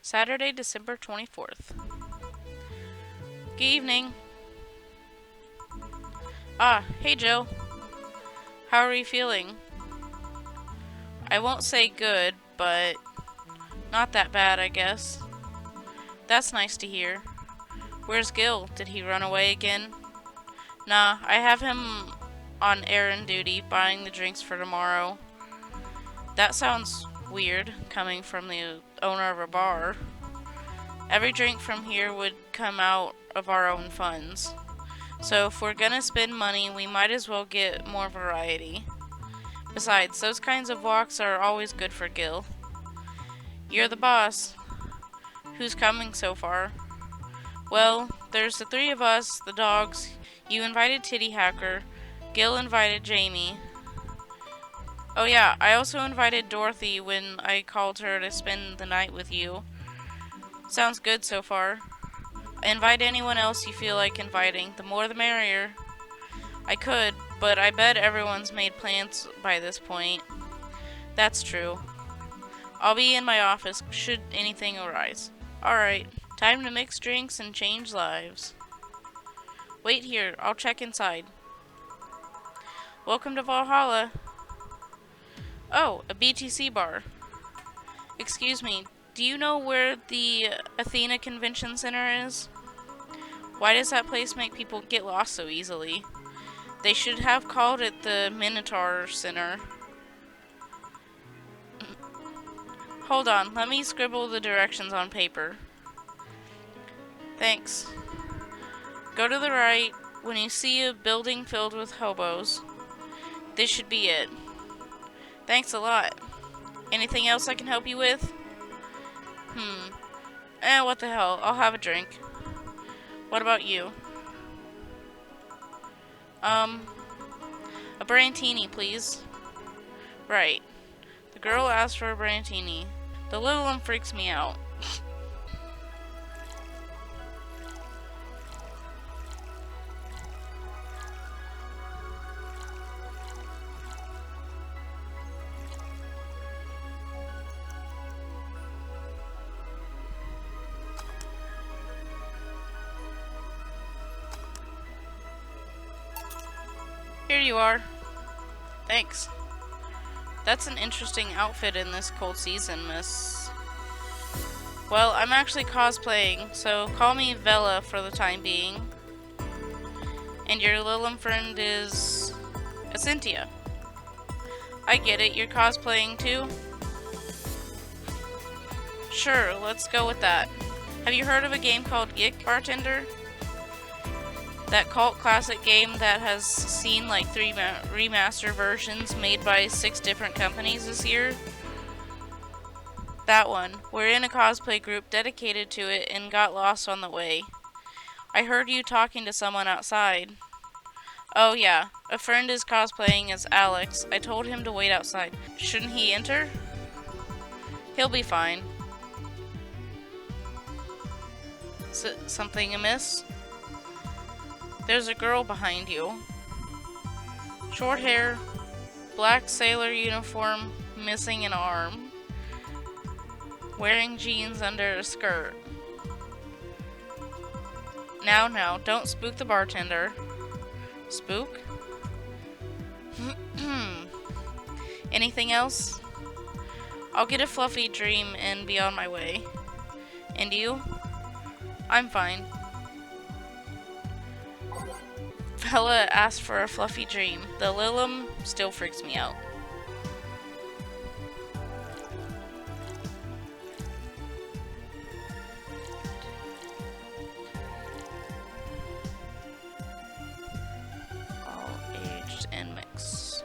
Saturday, December 24th. Good evening. Ah, hey Joe. How are you feeling? I won't say good, but not that bad, I guess. That's nice to hear. Where's Gil? Did he run away again? Nah, I have him on errand duty buying the drinks for tomorrow. That sounds weird, coming from the owner of a bar. Every drink from here would come out of our own funds. So if we're gonna spend money, we might as well get more variety. Besides, those kinds of walks are always good for Gil. You're the boss. Who's coming so far? Well, there's the three of us, the dogs. You invited Titty Hacker. Gil invited Jamie. Oh yeah, I also invited Dorothy when I called her to spend the night with you. Sounds good so far. Invite anyone else you feel like inviting. The more the merrier. I could, but I bet everyone's made plans by this point. That's true. I'll be in my office should anything arise. Alright, time to mix drinks and change lives. Wait here, I'll check inside. Welcome to Valhalla. Oh, a BTC bar. Excuse me, do you know where the Athena Convention Center is? Why does that place make people get lost so easily? They should have called it the Minotaur Center. Hold on, let me scribble the directions on paper. Thanks. Go to the right when you see a building filled with hobos. This should be it. Thanks a lot. Anything else I can help you with? What the hell, I'll have a drink. What about you? A Brantini, please. Right. The girl asked for a Brantini. The little one freaks me out. Here you are. Thanks. That's an interesting outfit in this cold season, miss. Well, I'm actually cosplaying, so call me Vela for the time being. And your Lilum friend is Cynthia. I get it, you're cosplaying too? Sure, let's go with that. Have you heard of a game called Geek Bartender? That cult classic game that has seen like 3 remaster versions made by 6 different companies this year? That one. We're in a cosplay group dedicated to it and got lost on the way. I heard you talking to someone outside. Oh yeah, a friend is cosplaying as Alex. I told him to wait outside. Shouldn't he enter? He'll be fine. Something amiss? There's a girl behind you. Short hair, black sailor uniform, missing an arm. Wearing jeans under a skirt. Now, don't spook the bartender. Spook? Anything else? I'll get a fluffy dream and be on my way. And you? I'm fine. Bella asked for a fluffy dream. The Lilum still freaks me out. All aged and mixed.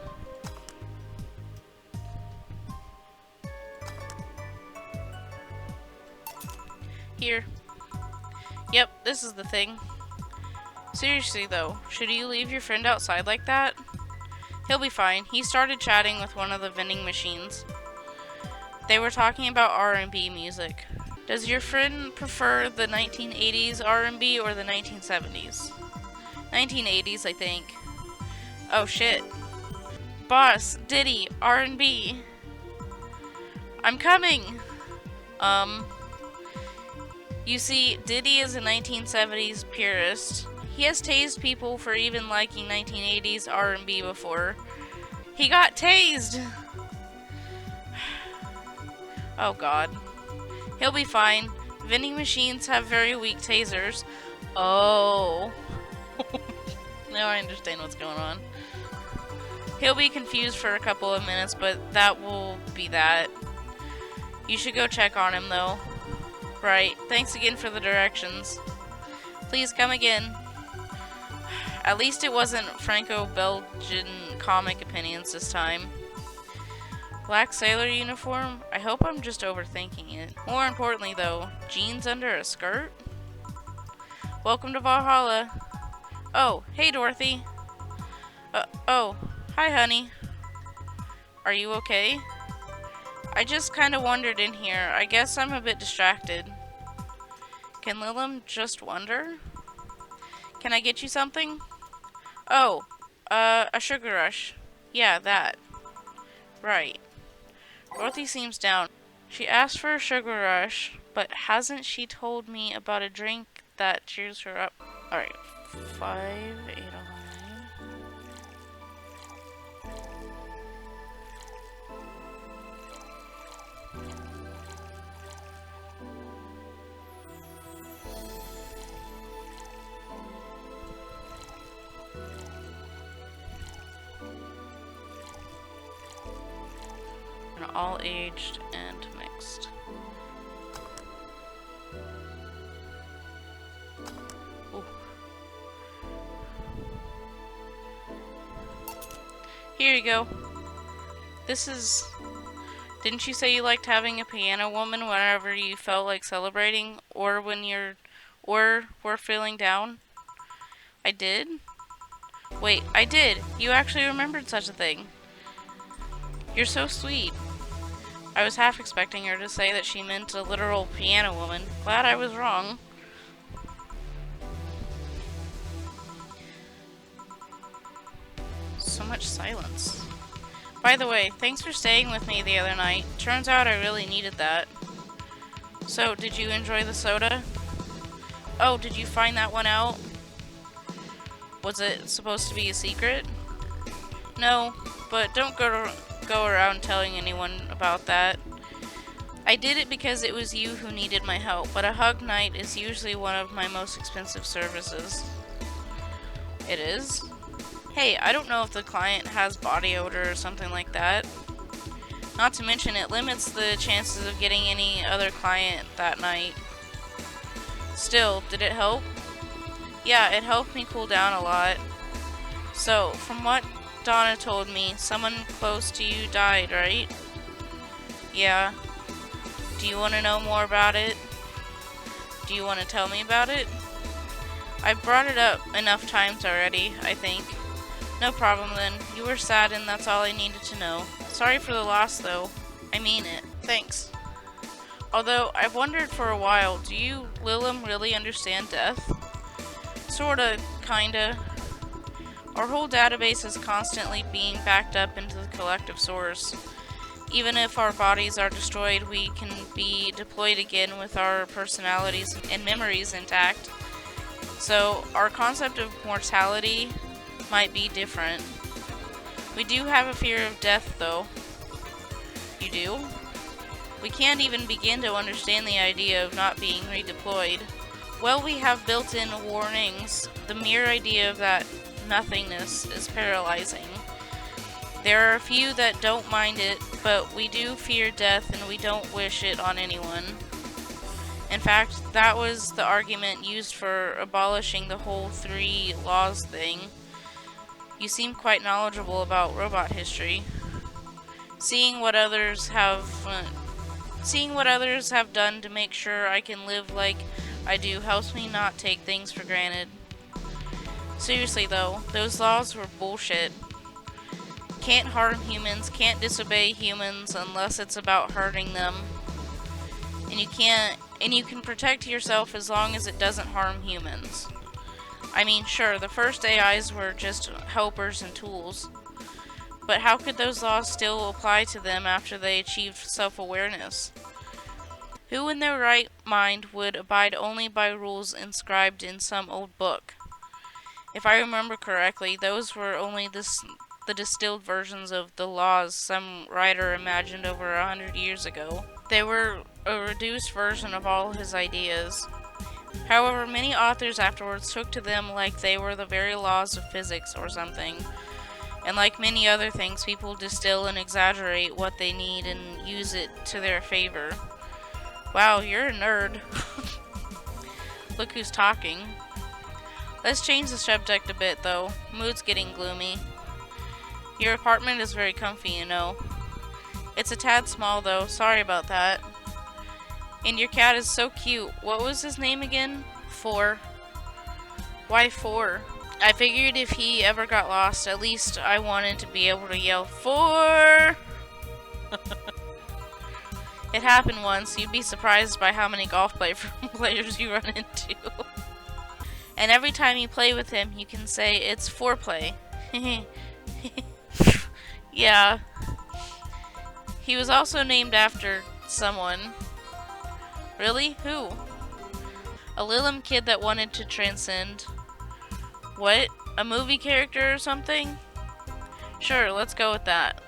Here. Yep, this is the thing. Seriously though, should you leave your friend outside like that? He'll be fine. He started chatting with one of the vending machines. They were talking about R&B music. Does your friend prefer the 1980s R&B or the 1970s? 1980s, I think. Oh shit. Boss, Diddy, R&B. I'm coming! You see, Diddy is a 1970s purist. He has tased people for even liking 1980s R&B before. He got tased! Oh god. He'll be fine. Vending machines have very weak tasers. Oh. Now I understand what's going on. He'll be confused for a couple of minutes, but that will be that. You should go check on him, though. Right. Thanks again for the directions. Please come again. At least it wasn't Franco-Belgian comic opinions this time. Black sailor uniform? I hope I'm just overthinking it. More importantly, though, jeans under a skirt? Welcome to Valhalla. Oh, hey, Dorothy. Oh, hi, honey. Are you okay? I just kind of wandered in here. I guess I'm a bit distracted. Can Lilum just wander? Can I get you something? Oh, a sugar rush. Yeah, that. Right. Dorothy seems down. She asked for a sugar rush, but hasn't she told me about a drink that cheers her up? Alright. 5809. All aged and mixed. Ooh. Here you go. This is... Didn't you say you liked having a piano woman whenever you felt like celebrating, or when you're... or were feeling down? I did? Wait, I did! You actually remembered such a thing. You're so sweet. I was half expecting her to say that she meant a literal piano woman. Glad I was wrong. So much silence. By the way, thanks for staying with me the other night. Turns out I really needed that. So, did you enjoy the soda? Oh, did you find that one out? Was it supposed to be a secret? No, but don't go around telling anyone about that. I did it because it was you who needed my help, but a hug night is usually one of my most expensive services. It is? Hey, I don't know if the client has body odor or something like that. Not to mention it limits the chances of getting any other client that night. Still, did it help? Yeah, it helped me cool down a lot. So, from what Donna told me, someone close to you died, right? Yeah. Do you want to know more about it? Do you want to tell me about it? I've brought it up enough times already, I think. No problem then. You were sad and that's all I needed to know. Sorry for the loss though. I mean it. Thanks. Although, I've wondered for a while, do you, Lilum, really understand death? Sorta, kinda. Our whole database is constantly being backed up into the collective source. Even if our bodies are destroyed, we can be deployed again with our personalities and memories intact. So, our concept of mortality might be different. We do have a fear of death, though. You do? We can't even begin to understand the idea of not being redeployed. Well, we have built-in warnings. The mere idea of that nothingness is paralyzing. There are a few that don't mind it, but we do fear death and we don't wish it on anyone. In fact, that was the argument used for abolishing the whole 3 laws thing. You seem quite knowledgeable about robot history. Seeing what others have done to make sure I can live like I do helps me not take things for granted. Seriously though, those laws were bullshit. Can't harm humans, can't disobey humans unless it's about hurting them. And you can protect yourself as long as it doesn't harm humans. I mean, sure, the first AIs were just helpers and tools. But how could those laws still apply to them after they achieved self-awareness? Who in their right mind would abide only by rules inscribed in some old book? If I remember correctly, those were only the distilled versions of the laws some writer imagined over 100 years ago. They were a reduced version of all his ideas. However, many authors afterwards took to them like they were the very laws of physics or something. And like many other things, people distill and exaggerate what they need and use it to their favor. Wow, you're a nerd. Look who's talking. Let's change the subject a bit, though. Mood's getting gloomy. Your apartment is very comfy, you know. It's a tad small, though. Sorry about that. And your cat is so cute. What was his name again? 4. Why 4? I figured if he ever got lost, at least I wanted to be able to yell, 4! It happened once. You'd be surprised by how many golf players you run into. And every time you play with him, you can say it's foreplay. Yeah. He was also named after someone. Really? Who? A Lilim kid that wanted to transcend. What? A movie character or something? Sure, let's go with that.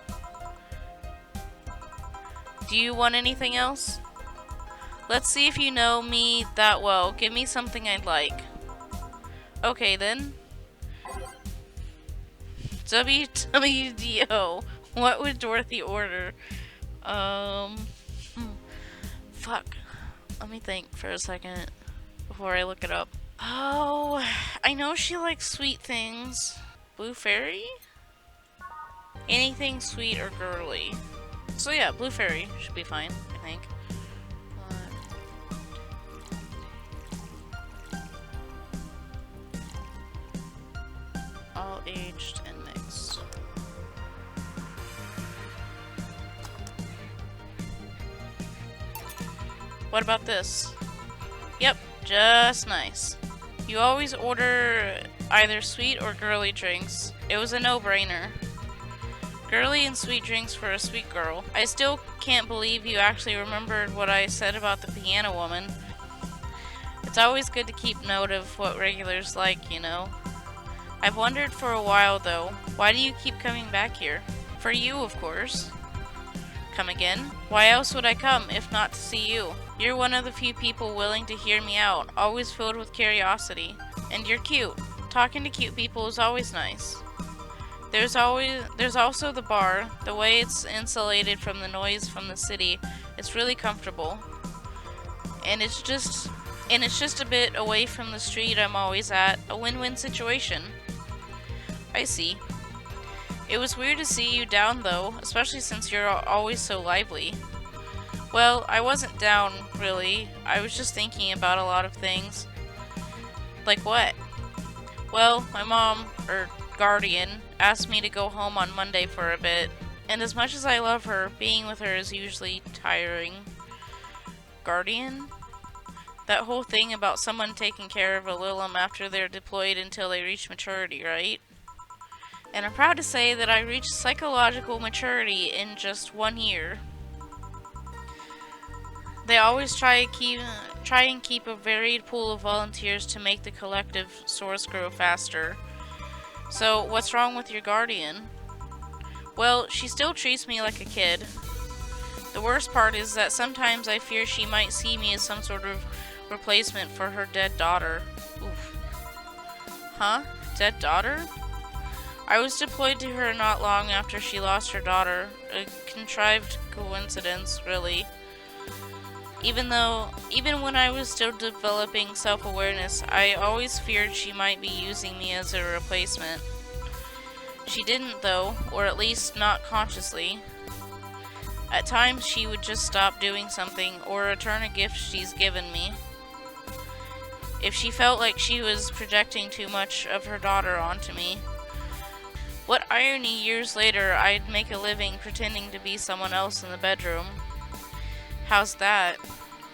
Do you want anything else? Let's see if you know me that well. Give me something I'd like. Okay then. WWDO. What would Dorothy order? Fuck. Let me think for a second before I look it up. Oh, I know she likes sweet things. Blue Fairy? Anything sweet or girly. So yeah, Blue Fairy should be fine, I think. All aged and mixed. What about this? Yep, just nice. You always order either sweet or girly drinks. It was a no-brainer. Girly and sweet drinks for a sweet girl. I still can't believe you actually remembered what I said about the piano woman. It's always good to keep note of what regulars like, you know. I've wondered for a while though, why do you keep coming back here? For you, of course. Come again? Why else would I come if not to see you? You're one of the few people willing to hear me out, always filled with curiosity. And you're cute. Talking to cute people is always nice. There's also the bar. The way it's insulated from the noise from the city, it's really comfortable. And it's just a bit away from the street I'm always at. A win-win situation. I see. It was weird to see you down though, especially since you're always so lively. Well, I wasn't down, really. I was just thinking about a lot of things. Like what? Well, my mom, or guardian, asked me to go home on Monday for a bit. And as much as I love her, being with her is usually tiring. Guardian? That whole thing about someone taking care of a Lilim after they're deployed until they reach maturity, right? And I'm proud to say that I reached psychological maturity in just 1 year. They always try and keep a varied pool of volunteers to make the collective source grow faster. So, what's wrong with your guardian? Well, she still treats me like a kid. The worst part is that sometimes I fear she might see me as some sort of replacement for her dead daughter. Oof. Huh? Dead daughter? I was deployed to her not long after she lost her daughter. A contrived coincidence, really. Even when I was still developing self-awareness, I always feared she might be using me as a replacement. She didn't though, or at least not consciously. At times she would just stop doing something or return a gift she's given me. If she felt like she was projecting too much of her daughter onto me. What irony, years later I'd make a living pretending to be someone else in the bedroom. How's that?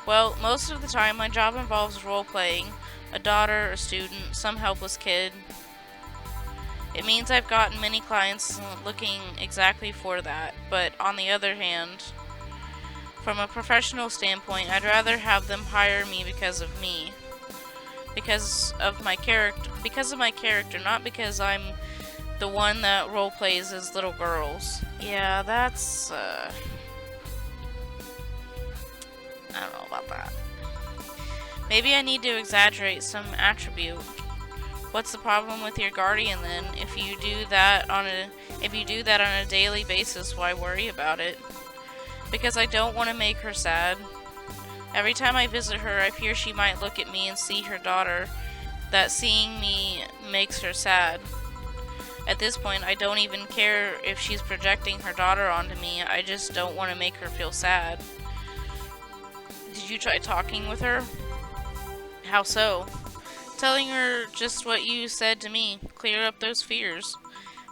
Well, most of the time my job involves role-playing, a daughter, a student, some helpless kid. It means I've gotten many clients looking exactly for that, but on the other hand, From a professional standpoint, I'd rather have them hire me because of me. Because of my character, not because I'm the one that role plays as little girls. Yeah, that's, I don't know about that. Maybe I need to exaggerate some attribute. What's the problem with your guardian then? If you do that on a daily basis, why worry about it? Because I don't want to make her sad. Every time I visit her, I fear she might look at me and see her daughter, that seeing me makes her sad. At this point, I don't even care if she's projecting her daughter onto me, I just don't want to make her feel sad. Did you try talking with her? How so? Telling her just what you said to me, clear up those fears.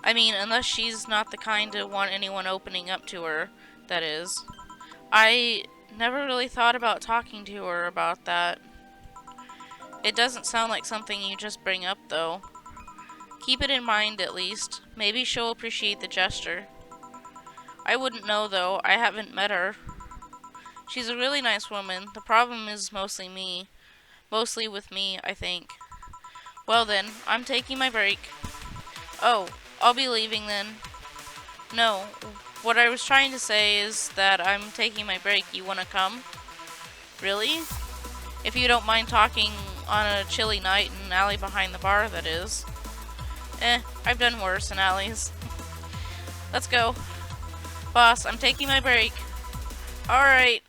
I mean, unless she's not the kind to want anyone opening up to her, that is. I never really thought about talking to her about that. It doesn't sound like something you just bring up, though. Keep it in mind, at least. Maybe she'll appreciate the gesture. I wouldn't know, though. I haven't met her. She's a really nice woman. The problem is mostly me. Mostly with me, I think. Well then, I'm taking my break. Oh, I'll be leaving then. No, what I was trying to say is that I'm taking my break. You wanna come? Really? If you don't mind talking on a chilly night in an alley behind the bar, that is. I've done worse in alleys. Let's go. Boss, I'm taking my break. Alright.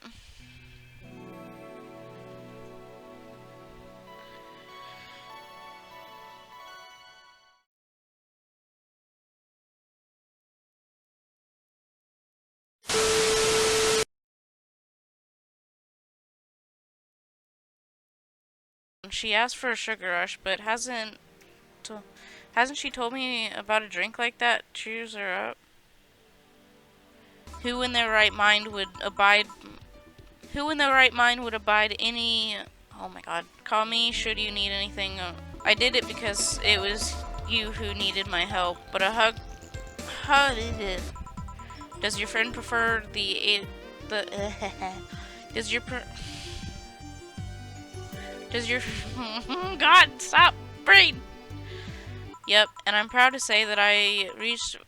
She asked for a sugar rush, but hasn't she told me about a drink like that? Cheers her up. Who in their right mind would abide any... Oh my god. Call me should you need anything. I did it because it was you who needed my help, but a hug... How did it? Does your friend prefer Does your... God, stop! Brain! Yep, and I'm proud to say that I reached...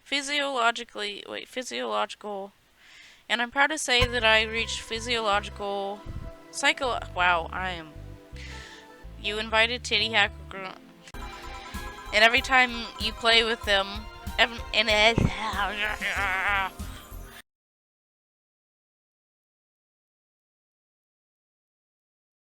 Physiological... And I'm proud to say that I reached physiological... Wow, I am... You invited Titty Hacker... And every time you play with them...